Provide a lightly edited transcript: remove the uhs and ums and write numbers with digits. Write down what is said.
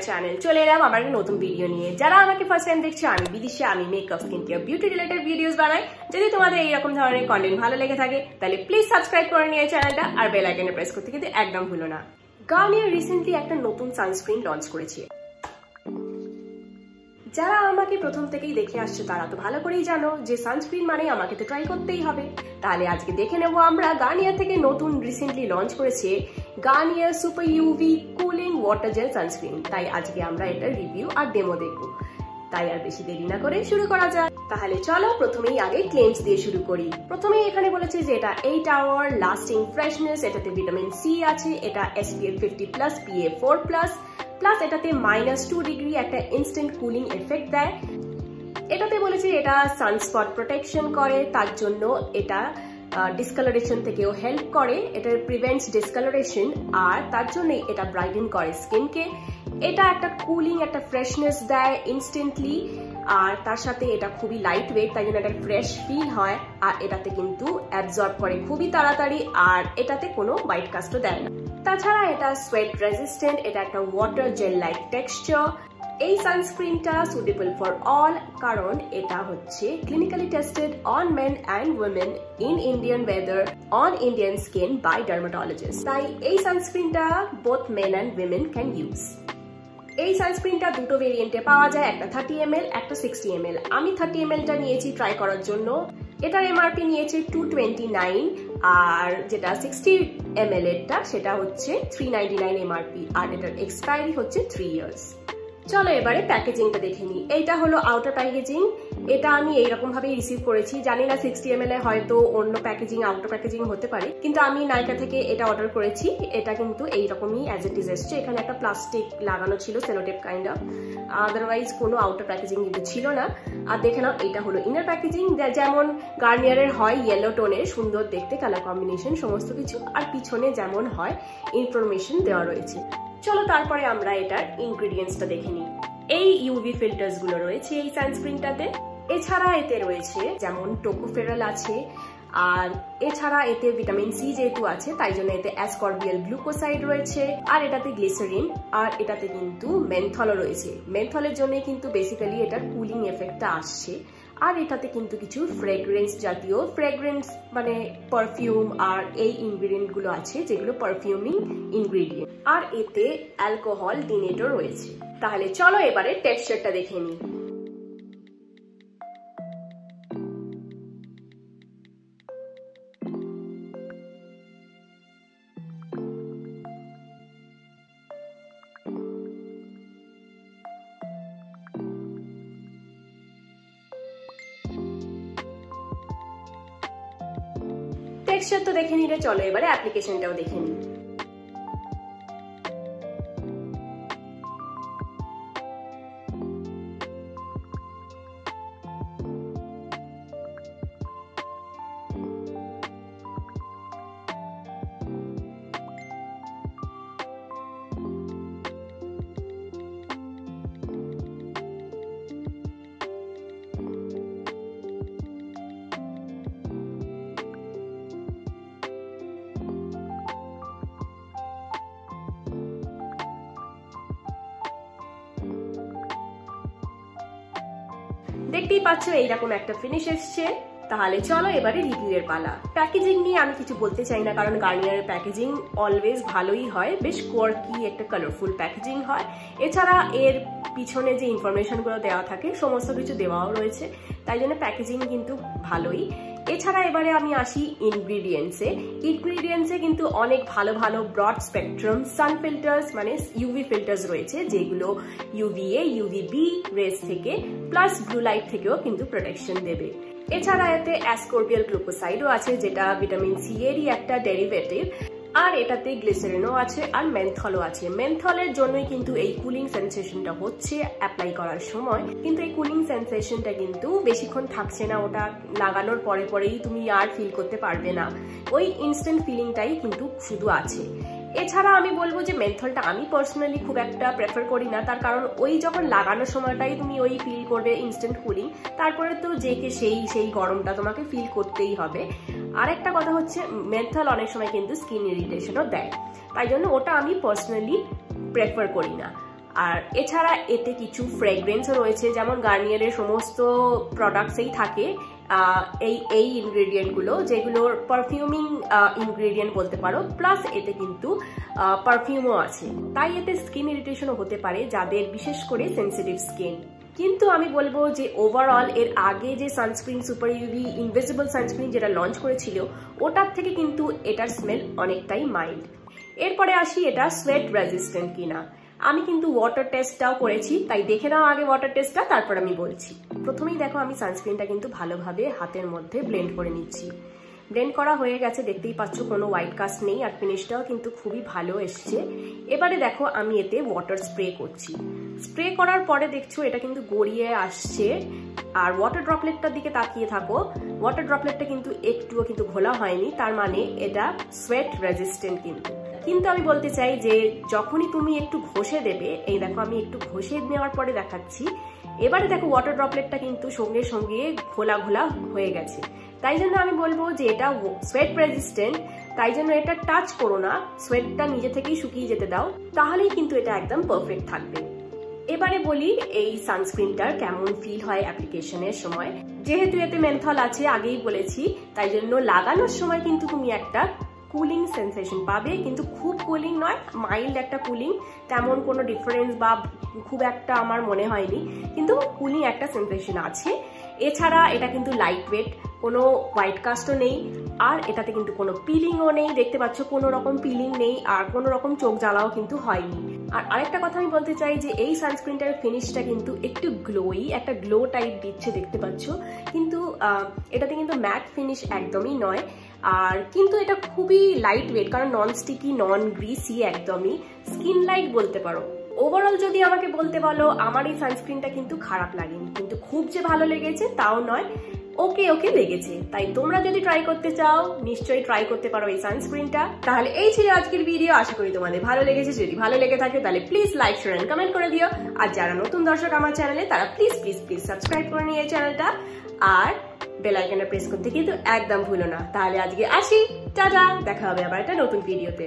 Channel চলে এলাম আবার একটা নতুন ভিডিও নিয়ে। যারা আমাকে ফার্স্ট টাইম দেখছো, আমি বিদিশা, আমি makeup, skin care, beauty related videos বানাই। যদি তোমাদের এইরকম ধরনের কন্টেন্ট ভালো লেগে থাকে তাহলে প্লিজ সাবস্ক্রাইব করে নিয়ে চ্যানেলটা, আর বেল আইকনে প্রেস করতে কিন্তু একদম ভুলো না। গার্নিয়ার রিসেন্টলি একটা নতুন সানস্ক্রিন লঞ্চ করেছে। যারা আমাকে প্রথম থেকেই দেখে আসছে তারা তো ভালো করেই জানো যে সানস্ক্রিন মানে আমাকে তো ট্রাই করতেই হবে। তাহলে আজকে দেখে নেবো আমরা গার্নিয়ার থেকে নতুন রিসেন্টলি লঞ্চ করেছে Garnier super UV cooling water jail sunscreen. তাই আজকে আমরা এটার রিভিউ আর ডেমো দেখবো। তাই আর বেশি দেরি না করে শুরু করা যাক। তাহলে চলো প্রথমেই আগে ক্লেমস দিয়ে শুরু করি। প্রথমেই এখানে বলেছে যে এটা 8 আওয়ার লাস্টিং ফ্রেশনেস, এটাতে ভিটামিন সি আছে, এটা SPF 50+, PA 4+, প্লাস এটাতে -2 ডিগ্রি একটা ইনস্ট্যান্ট কুলিং এফেক্ট দেয়। এটাতে বলেছে এটা সানস্পট প্রোটেকশন করে, তার জন্য এটা ডিসকালারেশন থেকেও হেল্প করে, এটা প্রিভেন্টস ডিসকালারেশন, আর তার জন্যই এটা ব্রাইটেন করে স্কিনকে। এটা একটা কুলিং একটা ফ্রেশনেস দেয় ইনস্ট্যান্টলি, আর তার সাথে এটা খুবই লাইট ওয়েট, তাই জন্য এটা ফ্রেশ ফিল হয়, আর এটাতে কিন্তু অ্যাবজর্ব করে খুবই তাড়াতাড়ি, আর এটাতে কোনো হোয়াইট কাস্টও দেয় না। তাছাড়া এটা সোয়েট রেজিস্ট্যান্ট, এটা একটা ওয়াটার জেল লাইক টেক্সচার। এই সানস্ক্রিনটা সুটেবল ফর অল, কারণ এটা হচ্ছে clinically tested on men and women in Indian weather on Indian skin by dermatologist. তাই এই সানস্ক্রিনটা both men and women can use. এই সানস্ক্রিনটা দুটো ভেরিয়েন্টে পাওয়া যায়, একটা 30 ml, একটা 60 ml। আমি 30 ml টা নিয়েছি ট্রাই করার জন্য। এটার MRP নিয়েছে 229, আর যেটা 60 ml এরটা সেটা হচ্ছে 399 MRP, আর এটার এক্সপায়ারি হচ্ছে 3 years। চলো এবারে প্যাকেজিংটা দেখে নিই। এইটা হলো আউটার প্যাকেজিং। এটা আমি এইরকম ভাবে রিসিভ করেছি, জানি না 60 ml এ হয়তো অন্য প্যাকেজিং আউটার প্যাকেজিং হতে পারে, কিন্তু আমি নাইকা থেকে এটা অর্ডার করেছি। এটা কিন্তু এইরকমই অ্যাজ ইট ইজ এসছে। এখানে একটা প্লাস্টিক লাগানো ছিল, সেলোটেপ কাইন্ড অফ, আদারওয়াইজ কোনো আউটার প্যাকেজিং কিন্তু ছিল না। আর দেখে নাও এটা হলো ইনার প্যাকেজিং, যেমন গার্নিয়ারের হয় ইয়েলো টোনের, সুন্দর দেখতে, কালার কম্বিনেশন সমস্ত কিছু, আর পিছনে যেমন হয় ইনফরমেশন দেওয়া রয়েছে। চলো তারপরে আমরা এটার ইনগ্রেডিয়েন্টসটা দেখে নিই। এই ইউভি ফিল্টার্স গুলো রয়েছে এই সানস্ক্রিনটাতে। এছাড়া এতে রয়েছে যেমন টোকোফেরল আছে, আর এছাড়া এতে ভিটামিন সি যেহেতু আছে তাই জন্য এতে অ্যাসকর্বিয়াল গ্লুকোসাইড রয়েছে, আর এটাতে গ্লিসারিন, আর এটাতে কিন্তু মেনথলও রয়েছে। মেনথলের জন্য কিন্তু বেসিক্যালি এটার কুলিং এফেক্টটা আসছে। আর এটাতে কিন্তু কিছু ফ্রেগ্রেন্স জাতীয় মানে পারফিউম আর এই ইনগ্রিডিয়েন্ট গুলো আছে যেগুলো পারফিউমিং ইনগ্রিডিয়েন্ট, আর এতে অ্যালকোহল ডিনেটও রয়েছে। তাহলে চলো এবারে টেক্সচারটা দেখে নিই। টেক্সচার তো দেখে নিলে, চলো এবারে অ্যাপ্লিকেশনটাও দেখে নিই। দেখতেই পাচ্ছ এইরকম একটা ফিনিশ এসছে। তাহলে চলো এবারে রিভিউ এর পালা। প্যাকেজিং নিয়ে আমি কিছু বলতে চাই না, কারণ গার্নিয়ারের প্যাকেজিং অলওয়েজ ভালোই হয়, বেশ কোয়ার্কি একটা কালারফুল প্যাকেজিং হয়। এছাড়া এর পিছনে যে ইনফরমেশন গুলো দেওয়া থাকে সমস্ত কিছু দেওয়াও রয়েছে, তাই জন্য প্যাকেজিং কিন্তু ভালোই। এছাড়া এবারে আমি আসি ইনগ্রিডিয়েন্টসে কিন্তু অনেক ভালো ভালো ব্রড স্পেকট্রাম সান ফিল্টার্স মানে ইউভি ফিল্টার্স রয়েছে, যেগুলো UVA UVB রেস থেকে প্লাস ব্লু লাইট থেকেও কিন্তু প্রোটেকশন দেবে। এছাড়া এতে অ্যাসকর্বিয়াল গ্লুকোসাইডও আছে, যেটা ভিটামিন সি এরই একটা ডেরিভেটিভ, আর এটাতে গ্লিসারিনও আছে, আর মেনথলও আছে। মেনথলের জন্যই কিন্তু এই কুলিং সেন্সেশনটা হচ্ছে অ্যাপ্লাই করার সময়, কিন্তু এই কুলিং সেন্সেশনটা কিন্তু বেশিক্ষণ থাকছে না, ওটা লাগানোর পরেই তুমি আর ফিল করতে পারবে না, ওই ইনস্ট্যান্ট ফিলিংটাই কিন্তু শুধু আছে। এছাড়া আমি বলবো যে মেন্থলটা আমি পার্সোনালি খুব একটা প্রেফার করি না, তার কারণ ওই যখন লাগানোর সময়টাই তুমি ওই ফিল করবে ইনস্ট্যান্ট কুলিং, তারপরে তো সেই গরমটা তোমাকে ফিল করতেই হবে। আর একটা কথা হচ্ছে মেন্থল অনেক সময় কিন্তু স্কিন ইরিটেশনও দেয়, তাই জন্য ওটা আমি পার্সোনালি প্রেফার করি না। আর এছাড়া এতে কিছু ফ্রেগরেন্সও রয়েছে, যেমন গার্নিয়ারের সমস্ত প্রোডাক্টসেই থাকে এই ইনগ্রেডিয়েন্টগুলো, যেগুলোর পারফিউমিং ইনগ্রেডিয়েন্ট বলতে পারো, প্লাস এতে কিন্তু পারফিউমও আছে, তাই এতে স্কিন ইরিটেশনও হতে পারে যাদের বিশেষ করে সেন্সিটিভ স্কিন। কিন্তু আমি বলবো যে ওভারঅল এর আগে যে sunscreen super UV invisible sunscreen যেটা লঞ্চ করেছিল, ওটার থেকে কিন্তু এটার স্মেল অনেকটাই মাইল্ড। এরপরে আসি এটা সোয়েট রেজিস্ট্যান্ট কিনা। আমি কিন্তু ওয়াটার টেস্টটাও করেছি, তাই দেখে নাও আগে ওয়াটার টেস্টটা, তারপর আমি বলছি। প্রথমেই দেখো আমি সানস্ক্রিনটা কিন্তু ভালোভাবে হাতের মধ্যে ব্লেন্ড করে নিচ্ছি। ব্লেন্ড করা হয়ে গেছে, দেখতেই পাচ্ছ কোনো হোয়াইট কাস্ট নেই, আর ফিনিশটাও কিন্তু খুবই ভালো এসছে। এবারে দেখো আমি এতে ওয়াটার স্প্রে করছি। স্প্রে করার পরে দেখছো এটা কিন্তু গড়িয়ে আসছে, আর ওয়াটার ড্রপলেটটার দিকে তাকিয়ে থাকো, ওয়াটার ড্রপলেটটা কিন্তু একটুও কিন্তু ঘোলা হয়নি, তার মানে এটা সোয়েট রেজিস্ট্যান্ট। কিন্তু আমি বলতে চাই যে যখনই তুমি একটু ঘষে দেবে, এই দেখো আমি একটু ঘষে নেওয়ার পরে দেখাচ্ছি, এবারে দেখো ওয়াটার ড্রপলেটটা কিন্তু সঙ্গে সঙ্গে ঘোলা ঘোলা হয়ে গেছে, তাই জন্য আমি বলবো যে এটা সোয়েট রেজিস্ট্যান্ট, তাই জন্য এটা টাচ করো না, সোয়েটটা নিজে থেকেই শুকিয়ে যেতে দাও, তাহলেই কিন্তু এটা একদম পারফেক্ট থাকবে। এবারে বলি এই সানস্ক্রিনটার কেমন ফিল হয় অ্যাপ্লিকেশনের সময়। যেহেতু এতে মেন্থল আছে আগেই বলেছি, তাই জন্য লাগানোর সময় কিন্তু তুমি একটা কুলিং সেন্সেশন পাবে, কিন্তু খুব কুলিং নয়, মাইল্ড একটা কুলিং, তেমন কোনো ডিফারেন্স বা খুব একটা আমার মনে হয়নি, কিন্তু কুলিং একটা সেন্সেশন আছে। এছাড়া এটা কিন্তু লাইট ওয়েট, কোনো হোয়াইট কাস্টও নেই, আর এটাতে কিন্তু কোনো পিলিংও নেই, দেখতে পাচ্ছ কোনো রকম পিলিং নেই, আর কোনো রকম চোখ জ্বালাও কিন্তু হয়নি। আর আরেকটা কথা আমি বলতে চাই যে এই সানস্ক্রিনটার ফিনিশটা কিন্তু একটু গ্লোই, একটা গ্লো টাইপ দিচ্ছে দেখতে পাচ্ছ, কিন্তু এটাতে কিন্তু ম্যাট ফিনিশ একদমই নয়। আর কিন্তু এটা খুবই লাইট ওয়েট, কারণ নন স্টিকি, নন গ্রিসি, একদমই স্কিন লাইট বলতে পারো। ওভারঅল যদি আমাকে বলতে বলো, আমার এই সানস্ক্রিনটা কিন্তু খারাপ লাগেনি, কিন্তু খুব যে ভালো লেগেছে তাও নয়, ওকে লেগেছে। তাই তোমরা যদি ট্রাই করতে চাও নিশ্চয়ই ট্রাই করতে পারো এই সানস্ক্রিনটা। তাহলে এই ছিল আজকের ভিডিও, আশা করি তোমাদের ভালো লেগেছে। যদি ভালো লেগে থাকে তাহলে please like, share and comment করে দিও। আর যারা নতুন দর্শক আমার চ্যানেলে, তারা প্লিজ সাবস্ক্রাইব করে নিও এই চ্যানেলটা, আর বেল আইকনটা প্রেস করতে কিন্তু একদম ভুলো না। তাহলে আজকে আসি, টাটা, দেখা হবে আবার একটা নতুন ভিডিওতে।